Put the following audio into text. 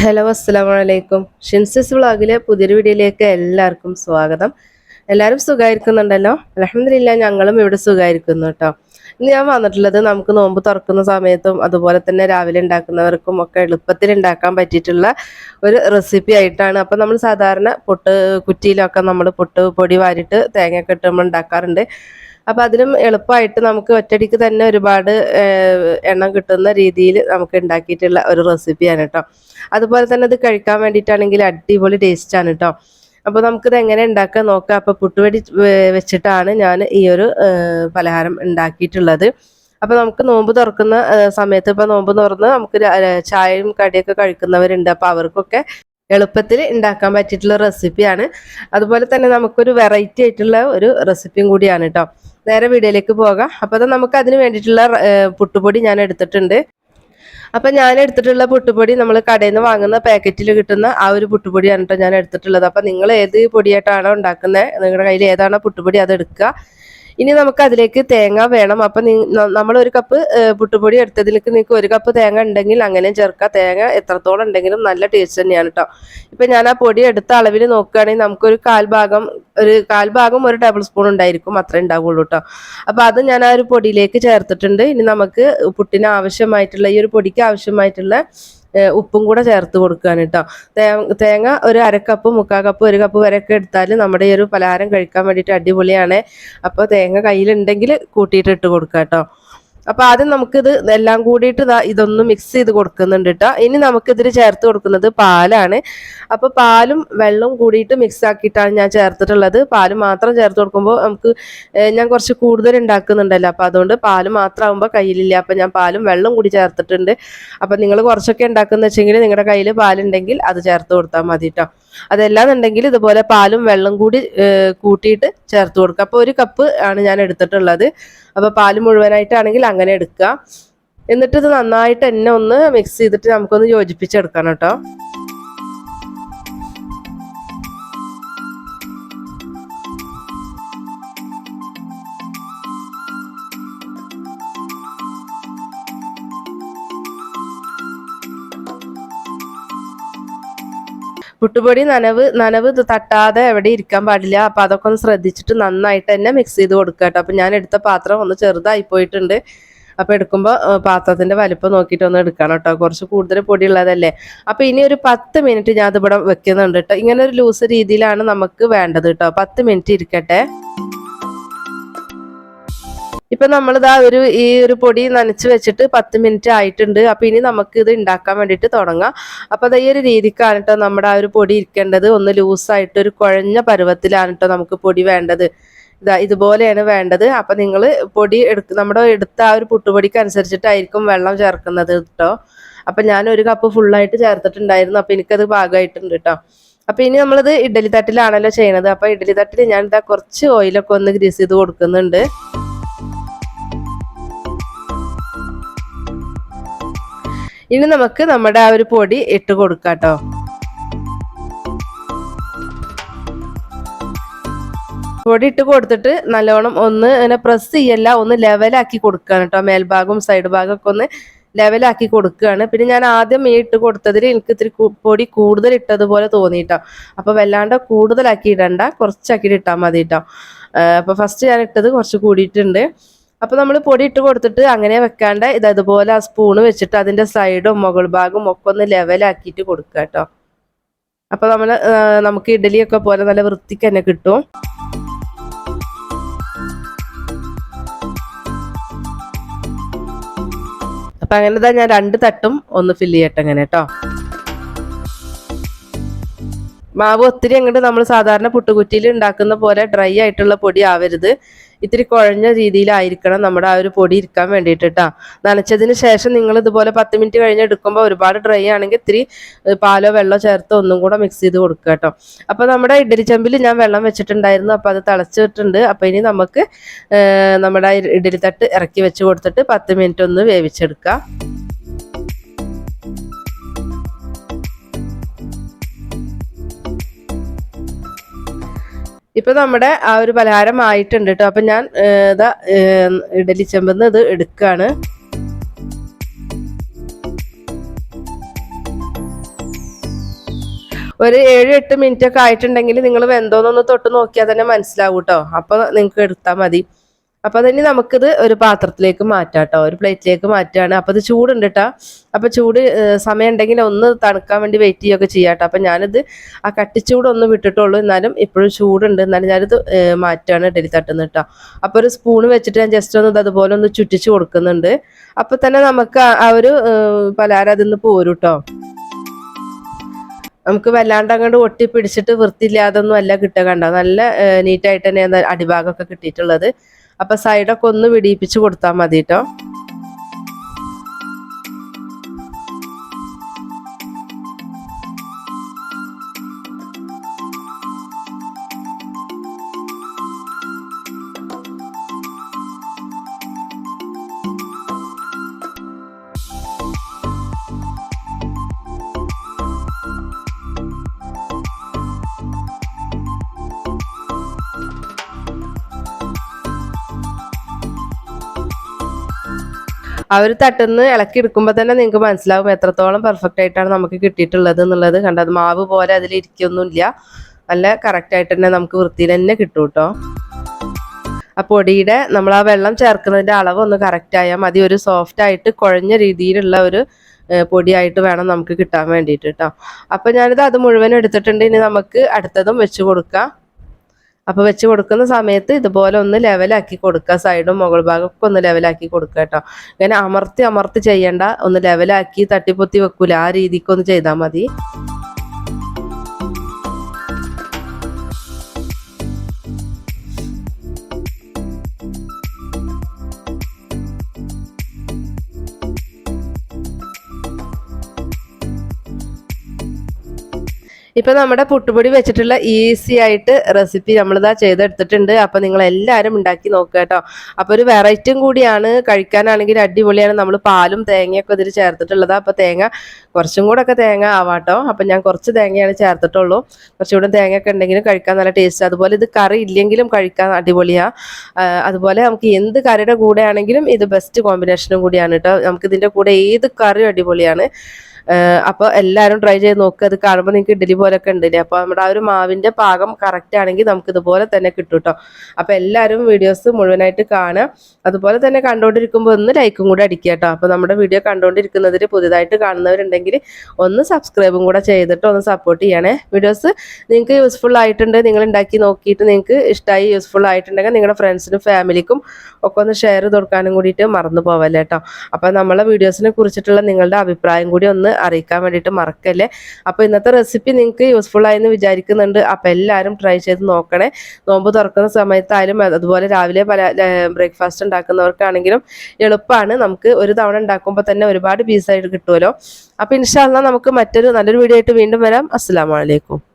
Hello അസ്സലാമു അലൈക്കും. ഷിൻസിസ് വ്ളോഗിലെ പുതിയൊരു വീഡിയോയിലേക്ക് എല്ലാവർക്കും സ്വാഗതം. എല്ലാവരും സുഖമായിരിക്കുന്നുണ്ടല്ലോ? അൽഹംദുലില്ലാഹ് ഞങ്ങളും ഇവിടെ സുഖമായിരിക്കുന്നു കേട്ടോ. ഇന്ന് ഞാൻ വന്നിട്ടുള്ളത് നമുക്ക് നോമ്പ് തുറക്കുന്ന സമയത്തും അതുപോലെ തന്നെ രാവിലെ ഉണ്ടാക്കുന്നവർക്കും ഒക്കെ എളുപ്പത്തിൽ ഉണ്ടാക്കാൻ പറ്റിയിട്ടുള്ള ഒരു റെസിപ്പി ആയിട്ടാണ്. അപ്പം നമ്മൾ സാധാരണ പൊട്ട് കുറ്റിയിലൊക്കെ നമ്മൾ പൊട്ട് പൊടി വാരിയിട്ട് തേങ്ങയൊക്കെ ഇട്ട് നമ്മൾ ഉണ്ടാക്കാറുണ്ട്. അപ്പം അതിനും എളുപ്പമായിട്ട് നമുക്ക് ഒറ്റയടിക്ക് തന്നെ ഒരുപാട് എണ്ണം കിട്ടുന്ന രീതിയിൽ നമുക്ക് ഉണ്ടാക്കിയിട്ടുള്ള ഒരു റെസിപ്പിയാണ് കേട്ടോ. അതുപോലെ തന്നെ ഇത് കഴിക്കാൻ വേണ്ടിയിട്ടാണെങ്കിൽ അടിപൊളി ടേസ്റ്റാണ് കേട്ടോ. അപ്പോൾ നമുക്കിത് എങ്ങനെ ഉണ്ടാക്കാൻ നോക്കാം. അപ്പോൾ പുട്ടുപൊടി വെച്ചിട്ടാണ് ഞാൻ ഈ ഒരു പലഹാരം ഉണ്ടാക്കിയിട്ടുള്ളത്. അപ്പോൾ നമുക്ക് നോമ്പ് തുറക്കുന്ന സമയത്ത് ഇപ്പോൾ നോമ്പ് തുറന്ന് നമുക്ക് ചായയും കടിയൊക്കെ കഴിക്കുന്നവരുണ്ട്. അപ്പോൾ അവർക്കൊക്കെ എളുപ്പത്തിൽ ഉണ്ടാക്കാൻ പറ്റിയിട്ടുള്ള റെസിപ്പിയാണ്. അതുപോലെ തന്നെ നമുക്കൊരു വെറൈറ്റി ആയിട്ടുള്ള ഒരു റെസിപ്പിയും കൂടിയാണ് കേട്ടോ. നേരെ വീഡിയോയിലേക്ക് പോകാം. അപ്പോൾ അത് നമുക്ക് അതിന് വേണ്ടിയിട്ടുള്ള പുട്ടുപൊടി ഞാൻ എടുത്തിട്ടുണ്ട്. അപ്പം ഞാൻ എടുത്തിട്ടുള്ള പുട്ടുപൊടി നമ്മൾ കടയിൽ നിന്ന് വാങ്ങുന്ന പാക്കറ്റിൽ കിട്ടുന്ന ആ ഒരു പുട്ടുപൊടിയാണ് കേട്ടോ ഞാൻ എടുത്തിട്ടുള്ളത്. അപ്പം നിങ്ങൾ ഏത് പൊടിയായിട്ടാണോ ഉണ്ടാക്കുന്നത്, നിങ്ങളുടെ കയ്യിൽ ഏതാണോ പുട്ടുപൊടി അത് എടുക്കുക. ഇനി നമുക്ക് അതിലേക്ക് തേങ്ങ വേണം. അപ്പം നമ്മൾ ഒരു കപ്പ് പുട്ടുപൊടി എടുത്തതിലേക്ക് നിങ്ങൾക്ക് ഒരു കപ്പ് തേങ്ങ ഉണ്ടെങ്കിൽ അങ്ങനെ ചേർക്കുക. തേങ്ങ എത്രത്തോളം ഉണ്ടെങ്കിലും നല്ല ടേസ്റ്റ് തന്നെയാണ് കേട്ടോ. ഇപ്പം ഞാൻ ആ പൊടി എടുത്ത അളവിൽ നോക്കുകയാണെങ്കിൽ നമുക്കൊരു കാൽഭാഗം ഒരു ടേബിൾ സ്പൂൺ ഉണ്ടായിരിക്കും, അത്രേ ഉണ്ടാവുള്ളൂ കേട്ടോ. അപ്പം അത് ഞാൻ ആ ഒരു പൊടിയിലേക്ക് ചേർത്തിട്ടുണ്ട്. ഇനി നമുക്ക് പുട്ടിന് ആവശ്യമായിട്ടുള്ള ഈ ഒരു പൊടിക്ക് ആവശ്യമായിട്ടുള്ള ഉപ്പും കൂടെ ചേർത്ത് കൊടുക്കുകയാണ് കേട്ടോ. തേങ്ങ ഒരു അരക്കപ്പ് 3/4 കപ്പ് 1 കപ്പ് വരെയൊക്കെ എടുത്താൽ നമ്മുടെ ഈ ഒരു പലഹാരം കഴിക്കാൻ വേണ്ടിയിട്ട് അടിപൊളിയാണ്. അപ്പോൾ തേങ്ങ കയ്യിലുണ്ടെങ്കിൽ കൂട്ടിയിട്ട് ഇട്ട് കൊടുക്കുക കേട്ടോ. അപ്പോൾ ആദ്യം നമുക്കിത് എല്ലാം കൂടിയിട്ട് ഇതൊന്ന് മിക്സ് ചെയ്ത് കൊടുക്കുന്നുണ്ട് കേട്ടോ. ഇനി നമുക്കിതിൽ ചേർത്ത് കൊടുക്കുന്നത് പാലാണ്. അപ്പോൾ പാലും വെള്ളവും കൂടിയിട്ട് മിക്സ് ആക്കിയിട്ടാണ് ഞാൻ ചേർത്തിട്ടുള്ളത്. പാല് മാത്രം ചേർത്ത് കൊടുക്കുമ്പോൾ ഞാൻ കുറച്ച് കൂടുതൽ ഉണ്ടാക്കുന്നുണ്ടല്ലോ, അപ്പോൾ അതുകൊണ്ട് പാല് മാത്രം ആകുമ്പോൾ കയ്യിലില്ല. അപ്പോൾ ഞാൻ പാലും വെള്ളവും കൂടി ചേർത്തിട്ടുണ്ട്. അപ്പോൾ നിങ്ങൾ കുറച്ചൊക്കെ ഉണ്ടാക്കുന്ന വെച്ചെങ്കിൽ നിങ്ങളുടെ കയ്യിൽ പാലുണ്ടെങ്കിൽ അത് ചേർത്ത് കൊടുത്താൽ മതി കേട്ടോ. അതല്ലാന്നുണ്ടെങ്കിൽ ഇതുപോലെ പാലും വെള്ളം കൂടി കൂട്ടിയിട്ട് ചേർത്ത് കൊടുക്കുക. അപ്പോൾ 1 കപ്പ് ആണ് ഞാൻ എടുത്തിട്ടുള്ളത്. അപ്പോൾ പാല് മുഴുവനായിട്ടാണെങ്കിൽ അങ്ങനെ എടുക്കുക. എന്നിട്ട് ഇത് നന്നായിട്ട് തന്നെ ഒന്ന് മിക്സ് ചെയ്തിട്ട് നമുക്കൊന്ന് യോജിപ്പിച്ചെടുക്കണം കേട്ടോ. പുട്ടുപൊടി നനവ് തട്ടാതെ എവിടെ ഇരിക്കാൻ പാടില്ല. അപ്പം അതൊക്കെ ഒന്ന് ശ്രദ്ധിച്ചിട്ട് നന്നായിട്ട് തന്നെ മിക്സ് ചെയ്ത് കൊടുക്കുക കേട്ടോ. അപ്പം ഞാൻ എടുത്ത പാത്രം ഒന്ന് ചെറുതായി പോയിട്ടുണ്ട്. അപ്പോൾ എടുക്കുമ്പോൾ പാത്രത്തിൻ്റെ വലിപ്പം നോക്കിയിട്ട് ഒന്ന് എടുക്കണം കേട്ടോ. കുറച്ച് കൂടുതൽ പൊടി ഉള്ളതല്ലേ. അപ്പോൾ ഇനി ഒരു 10 മിനിറ്റ് ഞാൻ അതിവിടെ വെക്കുന്നുണ്ട് കേട്ടോ. ഇങ്ങനെ ഒരു ലൂസ് രീതിയിലാണ് നമുക്ക് വേണ്ടത് കേട്ടോ. 10 മിനിറ്റ് ഇരിക്കട്ടെ. ഇപ്പൊ നമ്മളിതാ ഈ ഒരു പൊടി നനച്ച് വെച്ചിട്ട് 10 മിനിറ്റ് ആയിട്ടുണ്ട്. അപ്പൊ ഇനി നമുക്ക് ഇത് ഉണ്ടാക്കാൻ വേണ്ടിയിട്ട് തുടങ്ങാം. അപ്പൊ ഈ ഒരു രീതിക്കാണ് കേട്ടോ നമ്മുടെ ആ ഒരു പൊടി ഇരിക്കേണ്ടത്. ഒന്ന് ലൂസായിട്ട് ഒരു കുഴഞ്ഞ പരുവത്തിലാണ് കേട്ടോ നമുക്ക് പൊടി വേണ്ടത്. ഇതുപോലെയാണ് വേണ്ടത്. അപ്പൊ നിങ്ങൾ പൊടി നമ്മുടെ എടുത്ത ആ ഒരു പുട്ടുപൊടിക്ക് അനുസരിച്ചിട്ടായിരിക്കും വെള്ളം ചേർക്കുന്നത് കേട്ടോ. അപ്പൊ ഞാൻ 1 കപ്പ് ഫുള്ളായിട്ട് ചേർത്തിട്ടുണ്ടായിരുന്നു. അപ്പൊ എനിക്കത് പാകമായിട്ടുണ്ട് കേട്ടോ. അപ്പൊ ഇനി നമ്മളിത് ഇഡ്ഡലി തട്ടിലാണല്ലോ ചെയ്യണത്. അപ്പൊ ഇഡ്ഡലി തട്ടിൽ ഞാൻ കുറച്ച് ഓയിലൊക്കെ ഒന്ന് ഗ്രീസ് ചെയ്ത് കൊടുക്കുന്നുണ്ട്. ഇനി നമുക്ക് നമ്മുടെ ആ ഒരു പൊടി ഇട്ട് കൊടുക്കാം കേട്ടോ. പൊടി ഇട്ട് കൊടുത്തിട്ട് നല്ലോണം ഒന്ന് ഇങ്ങനെ പ്രസ് ചെയ്യല്ല, ഒന്ന് ലെവലാക്കി കൊടുക്കുകയാണ് കേട്ടോ. മേൽഭാഗവും സൈഡ് ഭാഗമൊക്കെ ഒന്ന് ലെവലാക്കി കൊടുക്കുകയാണ്. പിന്നെ ഞാൻ ആദ്യം ഇട്ട് കൊടുത്തതിൽ എനിക്ക് ഇത്തിരി പൊടി കൂടുതൽ ഇട്ടതുപോലെ തോന്നിയിട്ടോ. അപ്പോൾ വല്ലാണ്ട് കൂടുതലാക്കി ഇടണ്ട, കുറച്ചാക്കിയിട്ട് ഇട്ടാൽ മതി കേട്ടോ. അപ്പോൾ ഫസ്റ്റ് ഞാൻ ഇട്ടത് കുറച്ച് കൂടിയിട്ടുണ്ട്. അപ്പോൾ നമ്മൾ പൊടി ഇട്ട് കൊടുത്തിട്ട് അങ്ങനെ വെക്കാണ്ട് ഇതുപോലെ ആ സ്പൂണ് വെച്ചിട്ട് അതിൻ്റെ സൈഡും മുകൾ ഭാഗവും ഒക്കെ ഒന്ന് ലെവലാക്കിയിട്ട് കൊടുക്കുക കേട്ടോ. അപ്പോൾ നമുക്ക് ഇഡ്ഡലിയൊക്കെ പോലെ നല്ല വൃത്തിക്ക് തന്നെ കിട്ടും. അപ്പം അങ്ങനെ ഞാൻ 2 തട്ടും ഒന്ന് ഫില്ല് ചെയ്യട്ടെ അങ്ങനെ കേട്ടോ. മാവ് ഒത്തിരി അങ്ങോട്ട് നമ്മൾ സാധാരണ പുട്ടുകുറ്റിയിൽ ഉണ്ടാക്കുന്ന പോലെ ഡ്രൈ ആയിട്ടുള്ള പൊടി ആവരുത്. ഇത്തിരി കുഴഞ്ഞ രീതിയിലായിരിക്കണം നമ്മുടെ ആ ഒരു പൊടി ഇരിക്കാൻ വേണ്ടിയിട്ട് കേട്ടോ. നനച്ചതിന് ശേഷം നിങ്ങൾ ഇതുപോലെ 10 മിനിറ്റ് കഴിഞ്ഞ് എടുക്കുമ്പോൾ ഒരുപാട് ഡ്രൈ ആണെങ്കിൽ ഇത്തിരി പാലോ വെള്ളമോ ചേർത്ത് ഒന്നും കൂടെ മിക്സ് ചെയ്ത് കൊടുക്കുക കേട്ടോ. അപ്പോൾ നമ്മുടെ ഇഡ്ഡലി ചെമ്പിൽ ഞാൻ വെള്ളം വെച്ചിട്ടുണ്ടായിരുന്നു. അപ്പോൾ അത് തിളച്ചിട്ടുണ്ട്. അപ്പോൾ ഇനി നമുക്ക് നമ്മുടെ ഇഡ്ഡലി തട്ട് ഇറക്കി വെച്ച് കൊടുത്തിട്ട് 10 മിനിറ്റ് ഒന്ന് വേവിച്ചെടുക്കാം. ഇപ്പൊ നമ്മുടെ ആ ഒരു പലഹാരം ആയിട്ടുണ്ട് കേട്ടോ. അപ്പൊ ഞാൻ ഇഡലി ചെമ്പെന്ന് ഇത് എടുക്കുകയാണ്. ഒരു 7-8 മിനിറ്റ് ഒക്കെ ആയിട്ടുണ്ടെങ്കിൽ നിങ്ങൾ വെന്തോന്നൊന്ന് തൊട്ട് നോക്കിയാൽ തന്നെ മനസ്സിലാവും കേട്ടോ. അപ്പോൾ നിങ്ങൾക്ക് എടുത്താൽ മതി. അപ്പോൾ അതിന് നമുക്കിത് ഒരു പാത്രത്തിലേക്ക് മാറ്റാം കേട്ടോ, ഒരു പ്ലേറ്റിലേക്ക് മാറ്റുകയാണ്. അപ്പോൾ ഇത് ചൂടുണ്ട് കേട്ടോ. അപ്പോൾ ചൂട് സമയം ഉണ്ടെങ്കിൽ ഒന്ന് തണുക്കാൻ വേണ്ടി വെയിറ്റ് ചെയ്യുകയൊക്കെ ചെയ്യാം കേട്ടോ. അപ്പോൾ ഞാനിത് ആ കട്ടിച്ചൂടൊന്ന് വിട്ടിട്ടുള്ളൂ, എന്നാലും ഇപ്പോഴും ചൂടുണ്ട്. എന്നാലും ഞാനിത് മാറ്റുകയാണ് ഇഡലി തട്ടുന്നത് കേട്ടോ. അപ്പോൾ ഒരു സ്പൂൺ വെച്ചിട്ട് ഞാൻ ജസ്റ്റ് ഒന്ന് അതുപോലെ ഒന്ന് ചുറ്റിച്ച് കൊടുക്കുന്നുണ്ട്. അപ്പോൾ തന്നെ നമുക്ക് ആ ഒരു പലഹാരം അതിൽ നിന്ന് പോരും കേട്ടോ. നമുക്ക് വല്ലാണ്ട് അങ്ങോട്ട് ഒട്ടി പിടിച്ചിട്ട് വൃത്തിയില്ലാതൊന്നും അല്ല കിട്ടുക. കണ്ടോ, നല്ല നീറ്റായിട്ട് തന്നെയാണ് അടിഭാഗമൊക്കെ കിട്ടിയിട്ടുള്ളത്. അപ്പോൾ സൈഡൊക്കെ ഒന്ന് വിടിയിപ്പിച്ച് കൊടുത്താൽ മതി കേട്ടോ. ആ ഒരു തട്ടുന്ന് ഇളക്കി എടുക്കുമ്പോൾ തന്നെ നിങ്ങൾക്ക് മനസ്സിലാവും എത്രത്തോളം പെർഫെക്റ്റ് ആയിട്ടാണ് നമുക്ക് കിട്ടിയിട്ടുള്ളത് എന്നുള്ളത്. കണ്ടത് മാവ് പോലെ അതിലിരിക്കൊന്നുമില്ല, നല്ല കറക്റ്റായിട്ട് തന്നെ നമുക്ക് വൃത്തിയിൽ തന്നെ കിട്ടും കേട്ടോ. ആ പൊടിയുടെ നമ്മൾ ആ വെള്ളം ചേർക്കുന്നതിൻ്റെ അളവ് ഒന്ന് കറക്റ്റ് ആയാൽ മതി. ഒരു സോഫ്റ്റ് ആയിട്ട് കുഴഞ്ഞ രീതിയിലുള്ള ഒരു പൊടിയായിട്ട് വേണം നമുക്ക് കിട്ടാൻ വേണ്ടിയിട്ട് കേട്ടോ. അപ്പോൾ ഞാനിത് അത് മുഴുവൻ എടുത്തിട്ടുണ്ട്. ഇനി നമുക്ക് അടുത്തതും വെച്ച് കൊടുക്കാം. അപ്പോൾ വെച്ച് കൊടുക്കുന്ന സമയത്ത് ഇതുപോലെ ഒന്ന് ലെവലാക്കി കൊടുക്കുക. സൈഡും മുകൾ ഭാഗമൊക്കെ ഒന്ന് ലെവലാക്കി കൊടുക്കുക കേട്ടോ. ഇങ്ങനെ അമർത്തി ചെയ്യണ്ട, ഒന്ന് ലെവലാക്കി തട്ടിപ്പൊത്തി വെക്കൂല, ആ രീതിക്കൊന്ന് ചെയ്താൽ മതി. ഇപ്പം നമ്മുടെ പുട്ടുപൊടി വെച്ചിട്ടുള്ള ഈസി ആയിട്ട് റെസിപ്പി നമ്മളിതാ ചെയ്തെടുത്തിട്ടുണ്ട്. അപ്പോൾ നിങ്ങൾ എല്ലാവരും ഉണ്ടാക്കി നോക്കുക കേട്ടോ. അപ്പോൾ ഒരു വെറൈറ്റിയും കൂടിയാണ്, കഴിക്കാനാണെങ്കിൽ അടിപൊളിയാണ്. നമ്മൾ പാലും തേങ്ങയൊക്കെ ഇതിൽ ചേർത്തിട്ടുള്ളത്. അപ്പോൾ തേങ്ങ കുറച്ചും കൂടെ ഒക്കെ തേങ്ങ ആവാട്ടോ. അപ്പം ഞാൻ കുറച്ച് തേങ്ങയാണ് ചേർത്തിട്ടുള്ളൂ. കുറച്ചുകൂടെ തേങ്ങയൊക്കെ ഉണ്ടെങ്കിലും കഴിക്കാൻ നല്ല ടേസ്റ്റ്. അതുപോലെ ഇത് കറി ഇല്ലെങ്കിലും കഴിക്കാൻ അടിപൊളിയാണ്. അതുപോലെ നമുക്ക് എന്ത് കറിയുടെ കൂടെ ആണെങ്കിലും ഇത് ബെസ്റ്റ് കോമ്പിനേഷനും കൂടിയാണ് കേട്ടോ. നമുക്കിതിൻ്റെ കൂടെ ഏത് കറിയും അടിപൊളിയാണ്. അപ്പോൾ എല്ലാവരും ട്രൈ ചെയ്ത് നോക്കുക. അത് കാണുമ്പോൾ നിങ്ങൾക്ക് ഇഡ്ഡലി പോലൊക്കെ ഉണ്ടല്ലേ. അപ്പോൾ നമ്മുടെ ആ ഒരു മാവിൻ്റെ പാകം കറക്റ്റ് ആണെങ്കിൽ നമുക്ക് ഇതുപോലെ തന്നെ കിട്ടും കേട്ടോ. അപ്പോൾ എല്ലാവരും വീഡിയോസ് മുഴുവനായിട്ട് കാണുക. അതുപോലെ തന്നെ കണ്ടുകൊണ്ടിരിക്കുമ്പോൾ ഒന്ന് ലൈക്കും കൂടെ അടിക്കുക കേട്ടോ. അപ്പോൾ നമ്മുടെ വീഡിയോ കണ്ടുകൊണ്ടിരിക്കുന്നതിൽ പുതിയതായിട്ട് കാണുന്നവരുണ്ടെങ്കിൽ ഒന്ന് സബ്സ്ക്രൈബും കൂടെ ചെയ്തിട്ട് ഒന്ന് സപ്പോർട്ട് ചെയ്യണേ. വീഡിയോസ് നിങ്ങൾക്ക് യൂസ്ഫുൾ ആയിട്ടുണ്ട്, നിങ്ങൾ ഉണ്ടാക്കി നോക്കിയിട്ട് നിങ്ങൾക്ക് ഇഷ്ടമായി യൂസ്ഫുൾ ആയിട്ടുണ്ടെങ്കിൽ നിങ്ങളുടെ ഫ്രണ്ട്സിനും ഫാമിലിക്കും ഒക്കെ ഒന്ന് ഷെയർ ചെയ്ത് കൊടുക്കാനും കൂടിയിട്ട് മറന്നു പോവല്ലേ കേട്ടോ. അപ്പോൾ നമ്മളെ വീഡിയോസിനെ കുറിച്ചിട്ടുള്ള നിങ്ങളുടെ അഭിപ്രായം കൂടി ഒന്ന് അറിയിക്കാൻ വേണ്ടിയിട്ട് മറക്കല്ലേ. അപ്പോൾ ഇന്നത്തെ റെസിപ്പി നിങ്ങൾക്ക് യൂസ്ഫുൾ ആയെന്ന് വിചാരിക്കുന്നുണ്ട്. അപ്പോൾ എല്ലാവരും ട്രൈ ചെയ്ത് നോക്കണേ. നോമ്പ് തുറക്കുന്ന സമയത്തായാലും അതുപോലെ രാവിലെ പല ബ്രേക്ക്ഫാസ്റ്റ് ഉണ്ടാക്കുന്നവർക്കാണെങ്കിലും എളുപ്പമാണ്. നമുക്ക് ഒരു തവണ ഉണ്ടാക്കുമ്പോൾ തന്നെ ഒരുപാട് പീസായിട്ട് കിട്ടുമല്ലോ. അപ്പോൾ ഇൻഷാ അല്ലാഹ് നമുക്ക് മറ്റൊരു നല്ലൊരു വീഡിയോ ആയിട്ട് വീണ്ടും വരാം. അസ്സലാമു അലൈക്കും.